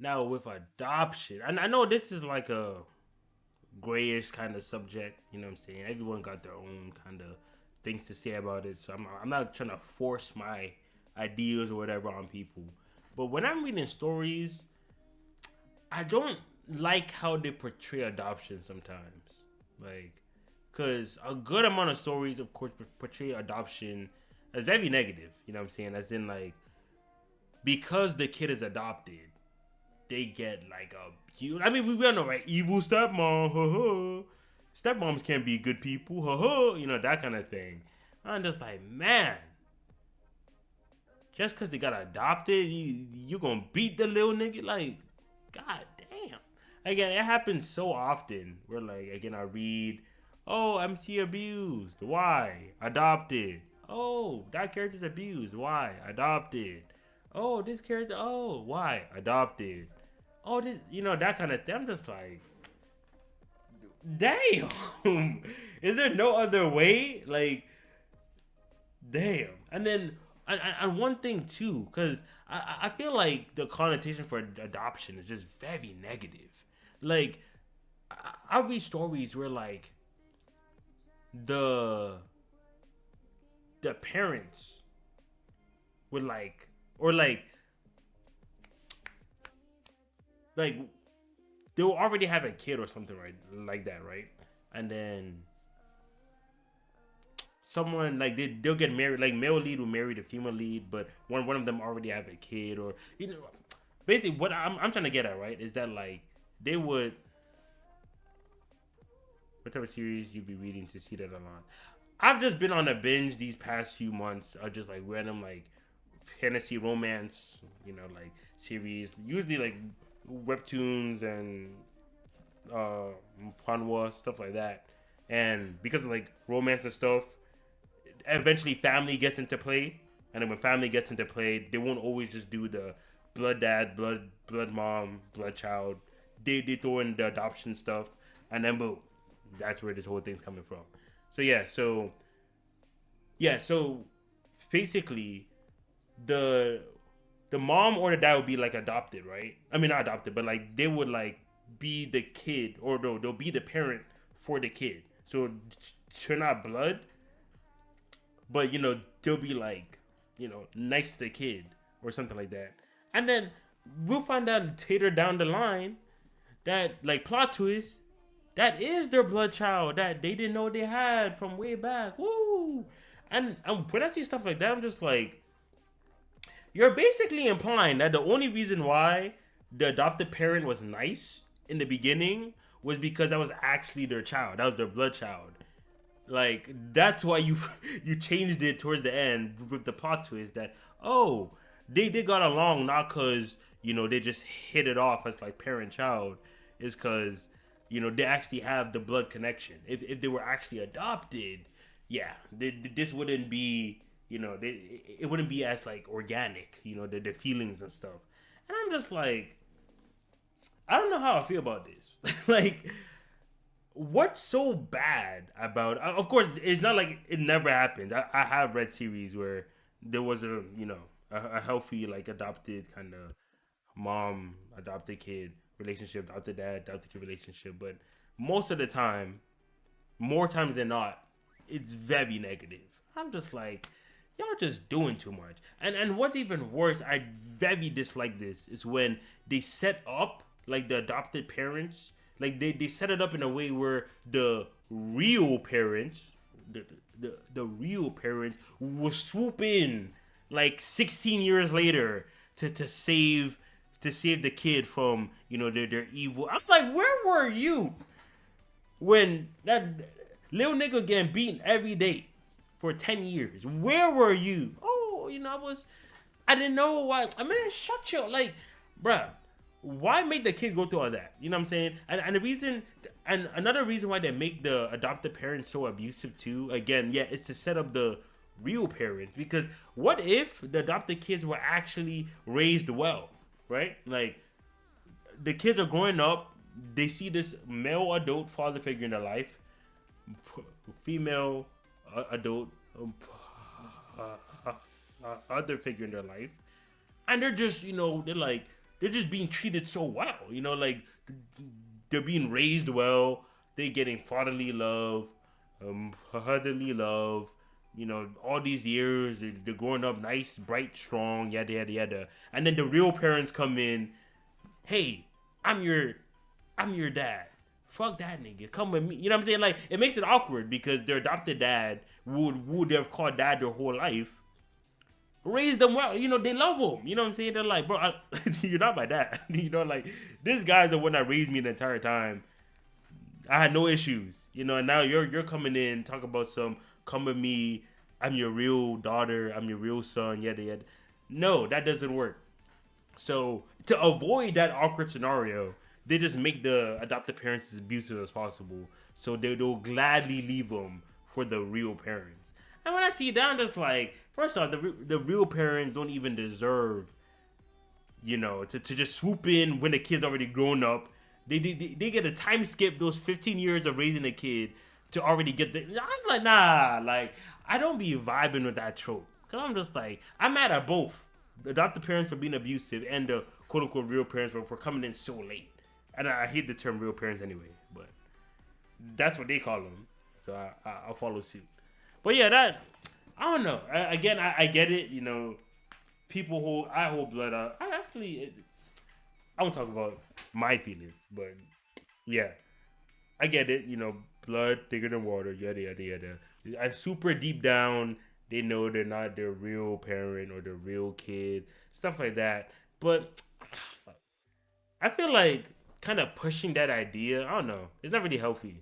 Now with adoption, and I know this is like a grayish kind of subject. You know what I'm saying? Everyone got their own kind of things to say about it. So I'm not trying to force my ideas or whatever on people. But when I'm reading stories, I don't like how they portray adoption sometimes. Like, because a good amount of stories, of course, portray adoption as very negative. You know what I'm saying? As in, like, because the kid is adopted, they get like a huge. I mean, we all know, right? Evil stepmom, ha ha. Stepmoms can't be good people, ha ha. You know, that kind of thing. I'm just like, man, just because they got adopted, you gonna beat the little nigga? Like, god damn. Again, it happens so often. Where like, again, I read, oh, MC abused. Why? Adopted. Oh, that character's abused. Why? Adopted. Oh, this character. Oh, why? Adopted. Oh, this, that kind of thing. I'm just like, damn. Is there no other way? Like, damn. And then, and one thing too, because I feel like the connotation for adoption is just very negative. Like, I read stories where like the the parents would like, or like they will already have a kid or something, right, like that, right? And then someone like they'll get married, like male lead will marry the female lead, but one of them already have a kid, or basically what I'm trying to get at, right, is that like they would, whatever series you be reading to see that along. I've just been on a binge these past few months of just like random like fantasy romance, like series, usually like webtoons and uh manhwa, stuff like that. And because of like romance and stuff, eventually family gets into play. And then when family gets into play, they won't always just do the blood dad, blood mom, blood child. They throw in the adoption stuff, and then boom, that's where this whole thing's coming from. So so basically the the mom or the dad would be like adopted, right? I mean, not adopted, but like they would like be the kid, or no, they'll be the parent for the kid. So they're not blood, but they'll be like, next to the kid or something like that. And then we'll find out later down the line that, like, plot twist, that is their blood child that they didn't know they had from way back. Woo! And when I see stuff like that, I'm just like, you're basically implying that the only reason why the adopted parent was nice in the beginning was because that was actually their child. That was their blood child. Like, that's why you you changed it towards the end with the plot twist that, oh, they got along not because they just hit it off as like parent child. Is because they actually have the blood connection. If they were actually adopted, yeah, this wouldn't be, it wouldn't be as like organic, the feelings and stuff. And I'm just like, I don't know how I feel about this. Like, what's so bad about? Of course, it's not like it never happened. I have read series where there was a healthy like adopted kind of mom adopted kid relationship, adopted dad adopted kid relationship, but most of the time, more times than not, it's very negative. I'm just like, y'all just doing too much. And what's even worse, I very dislike this, is when they set up like the adopted parents, like they set it up in a way where the real parents, the real parents will swoop in like 16 years later to save the kid from their evil. I'm like, where were you when that little nigga was getting beaten every day for 10 years? Where were you? Oh, I didn't know why. I mean, shut your, like, bruh, why make the kid go through all that? You know what I'm saying? And the reason, and another reason why they make the adopted parents so abusive too, again, yeah, it's to set up the real parents. Because what if the adopted kids were actually raised well, right? Like, the kids are growing up, they see this male adult father figure in their life, female adult other figure in their life, and they're just they're like, they're just being treated so well. Like they're being raised well. They're getting fatherly love, motherly love. All these years they're growing up nice, bright, strong, yada yada yada. And then the real parents come in. Hey, I'm your, I'm your dad. Fuck that nigga. Come with me. You know what I'm saying? Like it makes it awkward because their adopted dad would have called dad their whole life, raised them well. They love him. You know what I'm saying? They're like, bro, you're not my dad. Like this guy's the one that raised me the entire time. I had no issues. And now you're coming in talk about some come with me. I'm your real daughter. I'm your real son. Yada yada. No, that doesn't work. So to avoid that awkward scenario, they just make the adopted parents as abusive as possible. So they'll gladly leave them for the real parents. And when I see that, I'm just like, first off, the real parents don't even deserve, to just swoop in when the kid's already grown up. They get a time skip those 15 years of raising a kid to already get the. I'm like, nah, like I don't be vibing with that trope because I'm just like I'm mad at both the adopted parents for being abusive and the quote unquote real parents for coming in so late. And I hate the term real parents anyway, but that's what they call them. So I'll follow suit. But yeah, that I don't know. Again, I get it. People who I hold blood. I actually I won't talk about my feelings, but yeah, I get it. Blood thicker than water. Yada yada yada. And super deep down, they know they're not their real parent or their real kid, stuff like that. But I feel like kind of pushing that idea. I don't know. It's not really healthy.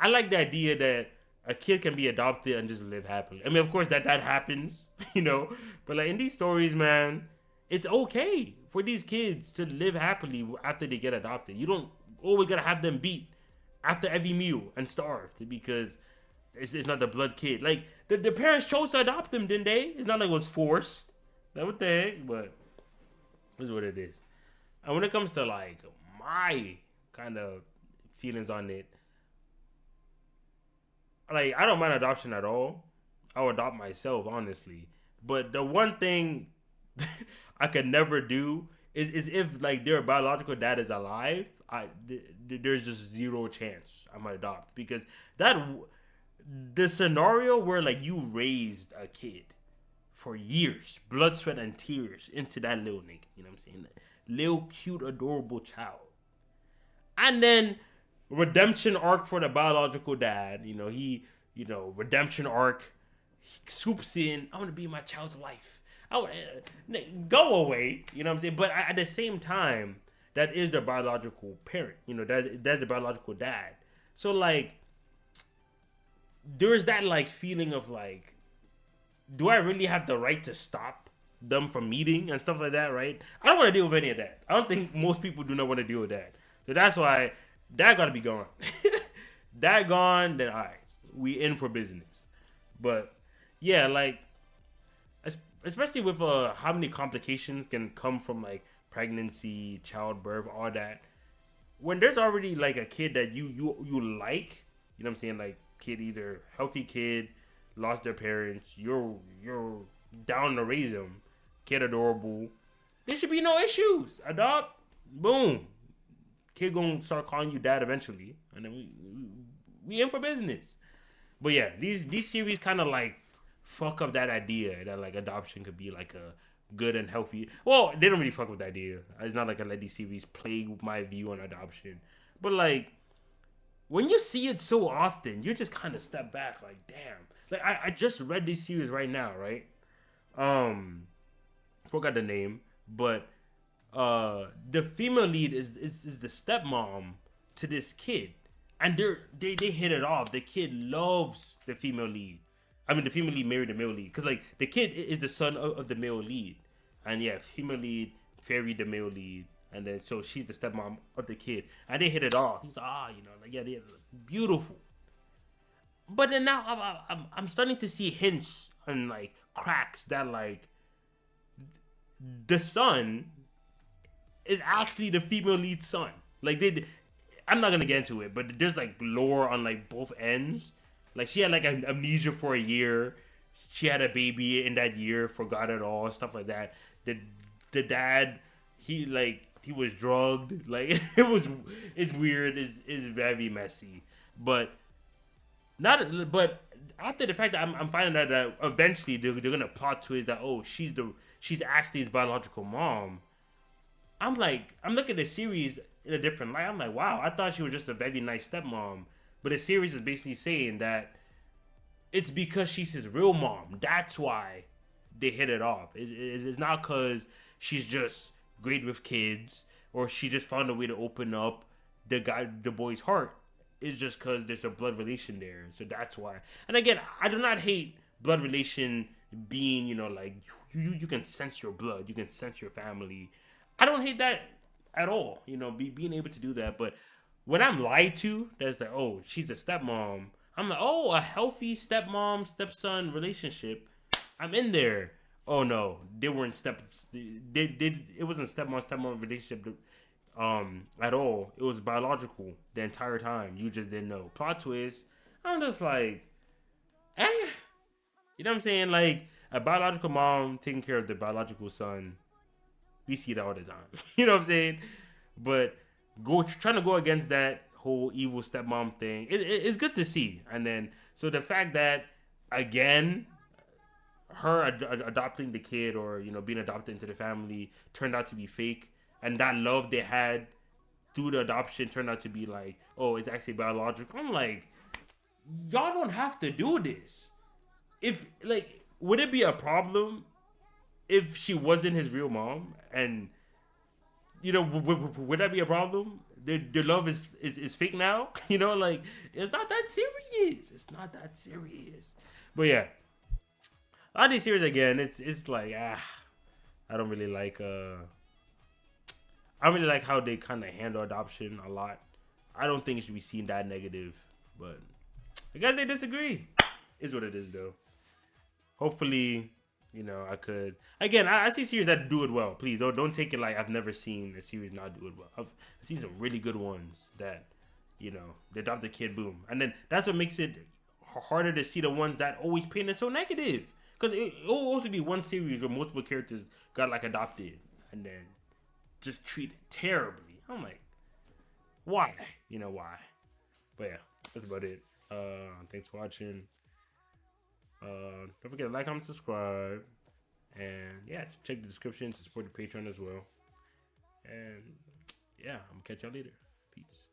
I like the idea that a kid can be adopted and just live happily. I mean, of course that happens, But like in these stories, man, it's okay for these kids to live happily after they get adopted. You don't always gotta have them beat after every meal and starved because it's not the blood kid. Like the parents chose to adopt them, didn't they? It's not like it was forced. That what the heck? But it's what it is. And when it comes to like my kind of feelings on it, like I don't mind adoption at all. I'll adopt myself, honestly. But the one thing I could never do is if like their biological dad is alive, there's just zero chance I'm gonna adopt because that the scenario where like you raised a kid for years, blood, sweat, and tears into that little nigga. You know what I'm saying? Little cute, adorable child, and then redemption arc for the biological dad. Redemption arc. He swoops in. I want to be my child's life. I want go away. You know what I'm saying? But at the same time, that is their biological parent. That's the biological dad. So like, there's that like feeling of like, do I really have the right to stop them from meeting and stuff like that? Right? I don't want to deal with any of that. I don't think most people do not want to deal with that. So that's why that got to be gone. That gone, then all right, we in for business. But yeah, like especially with how many complications can come from like pregnancy, childbirth, all that. When there's already like a kid that you like, you know what I'm saying, like kid either healthy kid, lost their parents, you're down to raise them, kid adorable. There should be no issues. Adopt, boom. Kid gonna start calling you dad eventually, and then we in for business. But yeah, these series kind of like fuck up that idea that like adoption could be like a good and healthy. Well, they don't really fuck with the idea. It's not like I let these series plague my view on adoption. But like when you see it so often, you just kind of step back like, damn. Like I just read this series right now, right? Forgot the name, but the female lead is the stepmom to this kid. And they hit it off. The kid loves the female lead. I mean, the female lead married the male lead. Because, like, the kid is the son of the male lead. And, yeah, female lead married the male lead. And then, so she's the stepmom of the kid. And they hit it off. He's like, like, yeah, they're beautiful. But then now I'm starting to see hints and, like, cracks that, like, the son is actually the female lead son. Like, I'm not gonna get into it, but there's like lore on like both ends. Like she had like amnesia for a year. She had a baby in that year, forgot it all, stuff like that. The dad he was drugged. Like it's weird. It's very messy. But not but after the fact that I'm finding out that eventually they're gonna plot twist that oh she's actually his biological mom. I'm like, I'm looking at the series in a different light. I'm like, wow, I thought she was just a very nice stepmom. But the series is basically saying that it's because she's his real mom. That's why they hit it off. It's not because she's just great with kids or she just found a way to open up the boy's heart. It's just because there's a blood relation there. So that's why. And again, I do not hate blood relation being, like you can sense your blood, you can sense your family. I don't hate that at all. Being able to do that. But when I'm lied to, that's like, oh, she's a stepmom. I'm like, oh, a healthy stepmom stepson relationship. I'm in there. Oh no, they weren't it wasn't stepmom relationship at all. It was biological the entire time. You just didn't know. Plot twist. I'm just like, eh. You know what I'm saying? Like a biological mom taking care of the biological son. We see that all the time. You know what I'm saying? But trying to go against that whole evil stepmom thing, it's good to see. And then so the fact that again her adopting the kid or being adopted into the family turned out to be fake, and that love they had through the adoption turned out to be like, oh, it's actually biological. I'm like, y'all don't have to do this. If like, would it be a problem if she wasn't his real mom? And would that be a problem? The love is fake now. Like it's not that serious. It's not that serious. But yeah, all these series again, it's like I don't really like I don't really like how they kind of handle adoption a lot. I don't think it should be seen that negative, but I guess they disagree. Is what it is though. Hopefully, I could again. I see series that do it well. Please don't take it like I've never seen a series not do it well. I've seen some really good ones that they adopt the kid, boom, and then that's what makes it harder to see the ones that always paint it so negative. Because it'll also be one series where multiple characters got like adopted and then just treated terribly. I'm like, why? Why? But yeah, that's about it. Thanks for watching. Don't forget to like, comment, subscribe, and yeah, check the description to support the Patreon as well. And yeah, I'm gonna catch y'all later. Peace.